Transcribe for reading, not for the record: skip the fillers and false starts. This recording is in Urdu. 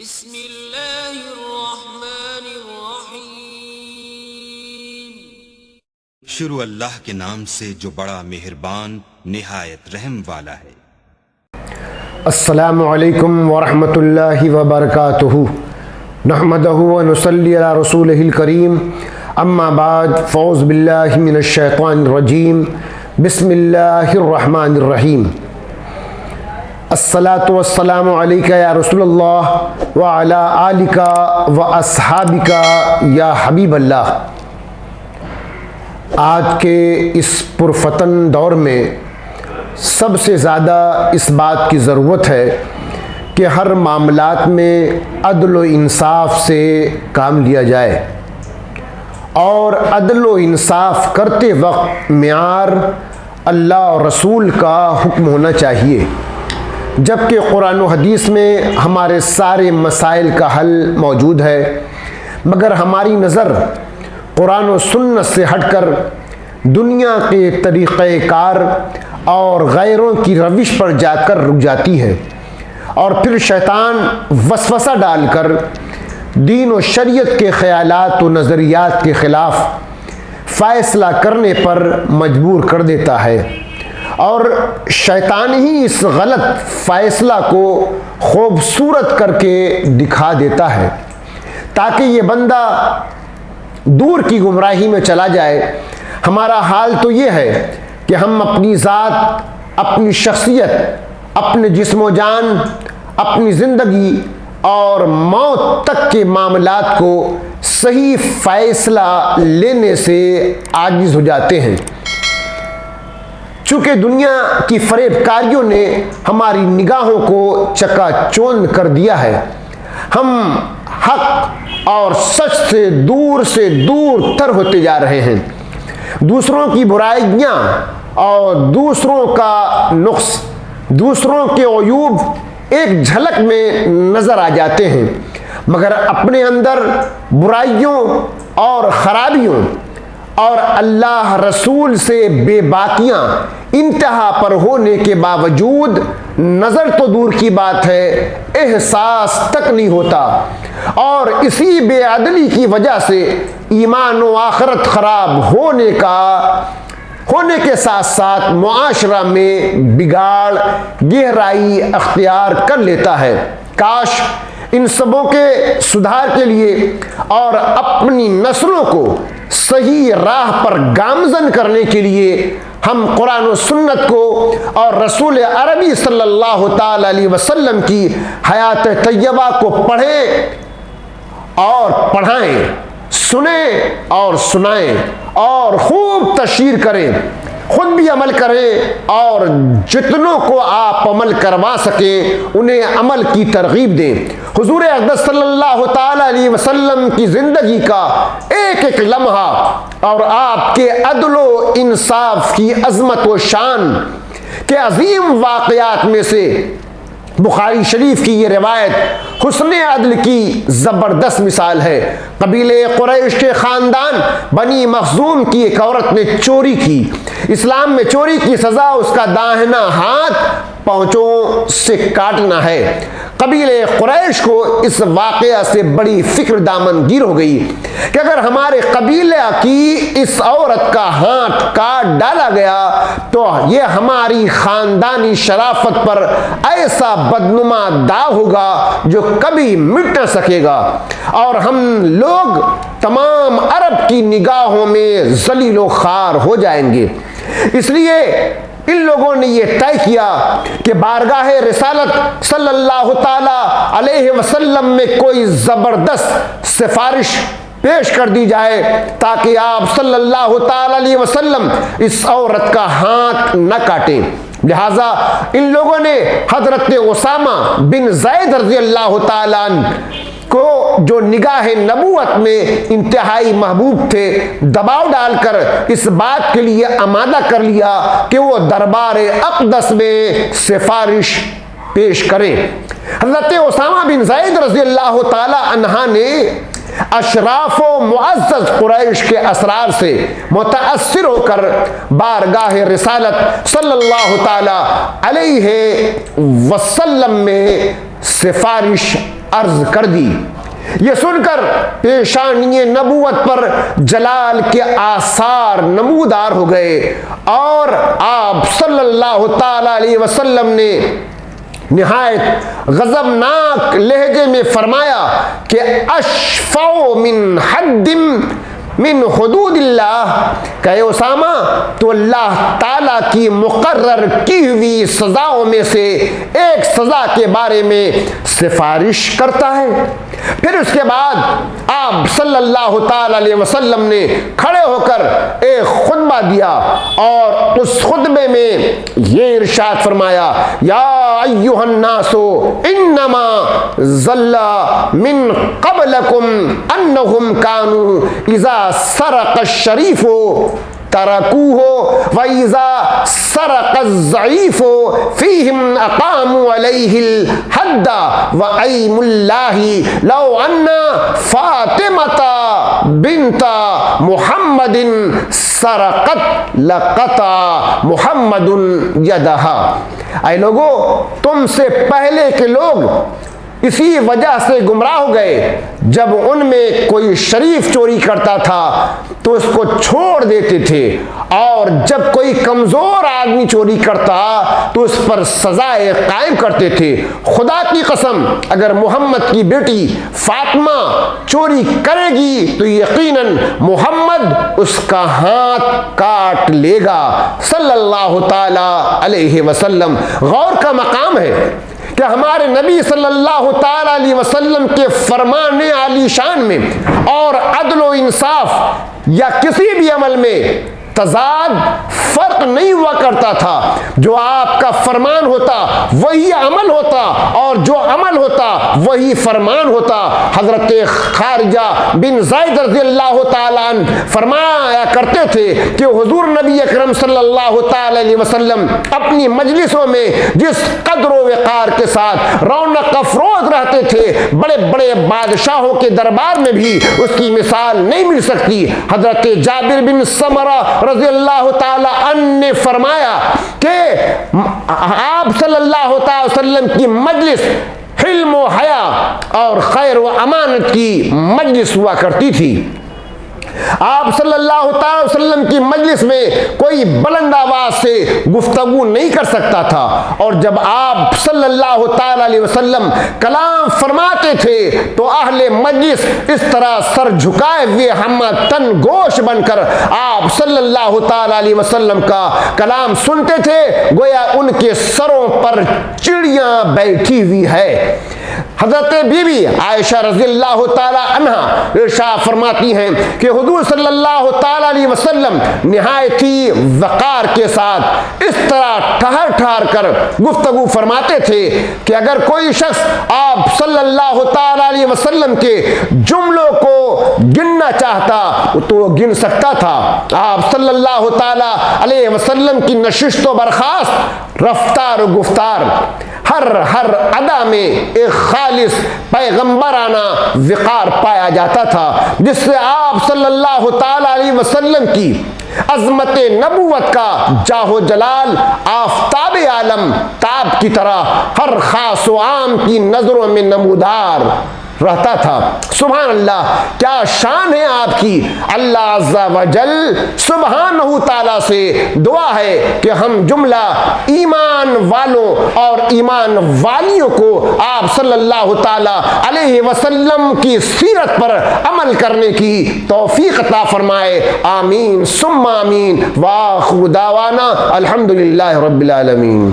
بسم اللہ الرحمن الرحیم۔ شروع اللہ کے نام سے جو بڑا مہربان نہایت رحم والا ہے۔ السلام علیکم ورحمۃ اللہ وبرکاتہ، نحمدہ ونصلی علی رسولہ الکریم، اما بعد فاعوذ باللہ من الشیطان الرجیم، بسم اللہ الرحمن الرحیم۔ الصلاۃ والسلام علیک یا رسول اللہ وعلی آلک واصحابک یا حبیب اللہ۔ آج کے اس پرفتن دور میں سب سے زیادہ اس بات کی ضرورت ہے کہ ہر معاملات میں عدل و انصاف سے کام لیا جائے، اور عدل و انصاف کرتے وقت معیار اللہ اور رسول کا حکم ہونا چاہیے، جبکہ قرآن و حدیث میں ہمارے سارے مسائل کا حل موجود ہے، مگر ہماری نظر قرآن و سنت سے ہٹ کر دنیا کے طریقہ کار اور غیروں کی روش پر جا کر رک جاتی ہے، اور پھر شیطان وسوسہ ڈال کر دین و شریعت کے خیالات و نظریات کے خلاف فیصلہ کرنے پر مجبور کر دیتا ہے، اور شیطان ہی اس غلط فیصلہ کو خوبصورت کر کے دکھا دیتا ہے تاکہ یہ بندہ دور کی گمراہی میں چلا جائے۔ ہمارا حال تو یہ ہے کہ ہم اپنی ذات، اپنی شخصیت، اپنے جسم و جان، اپنی زندگی اور موت تک کے معاملات کو صحیح فیصلہ لینے سے عاجز ہو جاتے ہیں، چونکہ دنیا کی فریب کاریوں نے ہماری نگاہوں کو چکا چوند کر دیا ہے۔ ہم حق اور سچ سے دور تر ہوتے جا رہے ہیں۔ دوسروں کی برائیاں اور دوسروں کا نقص، دوسروں کے عیوب ایک جھلک میں نظر آ جاتے ہیں، مگر اپنے اندر برائیوں اور خرابیوں اور اللہ رسول سے بے باکیاں انتہا پر ہونے کے باوجود نظر تو دور کی بات ہے، احساس تک نہیں ہوتا، اور اسی بے عدلی کی وجہ سے ایمان و آخرت خراب ہونے کے ساتھ ساتھ معاشرہ میں بگاڑ گہرائی اختیار کر لیتا ہے۔ کاش ان سبوں کے سدھار کے لیے اور اپنی نسلوں کو صحیح راہ پر گامزن کرنے کے لیے ہم قرآن و سنت کو اور رسول عربی صلی اللہ تعالی علیہ وسلم کی حیات طیبہ کو پڑھیں اور پڑھائیں، سنیں اور سنائیں، اور خوب تشہیر کریں، خود بھی عمل کریں، اور جتنوں کو آپ عمل کروا سکیں انہیں عمل کی ترغیب دیں۔ حضور اقدس صلی اللہ تعالی علیہ وسلم کی زندگی کا ایک ایک لمحہ اور آپ کے عدل و انصاف کی عظمت و شان کے عظیم واقعات میں سے بخاری شریف کی یہ روایت حسن عدل کی زبردست مثال ہے۔ قبیلہ قریش کے خاندان بنی مخزوم کی ایک عورت نے چوری کی۔ اسلام میں چوری کی سزا اس کا داہنا ہاتھ پاؤں سے کاٹنا ہے۔ قبیلہ قریش کو اس واقعہ سے بڑی فکر دامن گیر ہو گئی کہ اگر ہمارے قبیلہ کی اس عورت کا ہاتھ کاٹ ڈالا گیا تو یہ ہماری خاندانی شرافت پر ایسا بدنما داغ ہوگا جو کبھی مٹ نہ سکے گا، اور ہم لوگ تمام عرب کی نگاہوں میں ذلیل و خوار ہو جائیں گے۔ اس لیے ان لوگوں نے یہ طے کیا کہ بارگاہ رسالت صلی اللہ تعالی علیہ وسلم میں کوئی زبردست سفارش پیش کر دی جائے تاکہ آپ صلی اللہ تعالی علیہ وسلم اس عورت کا ہاتھ نہ کاٹیں۔ لہذا ان لوگوں نے حضرت اسامہ بن زید رضی اللہ تعالیٰ عنہ کو، جو نگاہ نبوت میں انتہائی محبوب تھے، دباؤ ڈال کر اس بات کے لیے آمادہ کر لیا کہ وہ دربار اقدس میں سفارش پیش کریں۔ حضرت اسامہ بن زید رضی اللہ تعالی عنہ نے اشراف و معزز قریش کے اسرار سے متاثر ہو کر بارگاہ رسالت صلی اللہ تعالی علیہ وسلم میں سفارش عرض کر دی۔ یہ سن کر پیشانی نبوت پر جلال کے آثار نمودار ہو گئے اور آپ صلی اللہ تعالی علیہ وسلم نے نہایت غضبناک لہجے میں فرمایا کہ اشفع من حد من حدود اللہ، کہ اسامہ تو اللہ تعالیٰ کی مقرر کی ہوئی سزاؤں میں سے ایک سزا کے بارے میں سفارش کرتا ہے۔ پھر اس کے بعد آپ صلی اللہ تعالی علیہ وسلم نے کھڑے ہو کر ایک خطبہ دیا اور اس خطبے میں یہ ارشاد فرمایا، یا ایھا الناس انما ضل من قبلکم انہم کانوا اذا سرق الشریف ترکوه وَإِذَا سَرَقَ الضَّعِيفُ فِيهِمْ أَقَامُوا عَلَيْهِ الْحَدَّ وَأَيْمُ اللَّهِ لَوْ أَنَّ فَاطِمَةَ بِنْتَ مُحَمَّدٍ سَرَقَتْ لَقَطَعَ مُحَمَّدٌ يَدَهَا۔ اے لوگو، تم سے پہلے کے لوگ اسی وجہ سے گمراہ ہو گئے، جب ان میں کوئی شریف چوری کرتا تھا تو اس کو چھوڑ دیتے تھے، اور جب کوئی کمزور آدمی چوری کرتا تو اس پر سزائے قائم کرتے تھے۔ خدا کی قسم، اگر محمد کی بیٹی فاطمہ چوری کرے گی تو یقیناً محمد اس کا ہاتھ کاٹ لے گا صلی اللہ تعالی علیہ وسلم۔ غور کا مقام ہے کہ ہمارے نبی صلی اللہ تعالی علیہ وسلم کے فرمان عالی شان میں اور عدل و انصاف یا کسی بھی عمل میں تضاد فرق نہیں ہوا کرتا تھا۔ جو آپ کا فرمان ہوتا وہی عمل ہوتا، اور جو عمل ہوتا وہی فرمان ہوتا۔ حضرت خارجہ بن زید رضی اللہ تعالیٰ عنہ فرمایا کرتے تھے کہ حضور نبی اکرم صلی اللہ تعالی علیہ وسلم اپنی مجلسوں میں جس قدر و وقار کے ساتھ رونق افروز رہتے تھے، بڑے بڑے بادشاہوں کے دربار میں بھی اس کی مثال نہیں مل سکتی۔ حضرت جابر بن سمرہ رضی اللہ تعالی عنہ نے فرمایا کہ آپ صلی اللہ تعالی وسلم کی مجلس حلم و حیا اور خیر و امانت کی مجلس ہوا کرتی تھی۔ آپ صلی اللہ تعالی وسلم کی مجلس میں کوئی بلند آواز سے گفتگو نہیں کر سکتا تھا، اور جب آپ صلی اللہ تعالی علیہ وسلم کلام فرماتے تھے تو اہل مجلس اس طرح سر جھکائے ہوئے ہم تن گوش بن کر آپ صلی اللہ تعالی علیہ وسلم کا کلام سنتے تھے، گویا ان کے سروں پر چڑیاں بیٹھی ہوئی ہے۔ حضرت بی بی عائشہ رضی اللہ تعالی عنہ ارشاد فرماتی ہیں کہ حضور صلی اللہ تعالی علیہ وسلم نہایت ہی وقار کے ساتھ اس طرح ٹھہر ٹھہر کر گفتگو فرماتے تھے کہ اگر کوئی شخص آپ صلی اللہ تعالی علیہ وسلم کے جملوں کو گننا چاہتا تو وہ گن سکتا تھا۔ آپ صلی اللہ تعالی علیہ وسلم کی نشست و برخاست، رفتار و گفتار، ہر ادا میں ایک خالص پیغمبرانہ وقار پایا جاتا تھا، جس سے آپ صلی اللہ تعالی علیہ وسلم کی عظمت نبوت کا جاہ و جلال آفتاب عالم تاب کی طرح ہر خاص و عام کی نظروں میں نمودار رہتا تھا۔ سبحان اللہ، کیا شان ہے آپ کی۔ اللہ عز و جل سبحانہ تعالیٰ سے دعا ہے کہ ہم جملہ ایمان والوں اور ایمان والیوں کو آپ صلی اللہ تعالی علیہ وسلم کی سیرت پر عمل کرنے کی توفیق عطا فرمائے، آمین ثم آمین، وآخر دعوانا الحمدللہ رب العالمین۔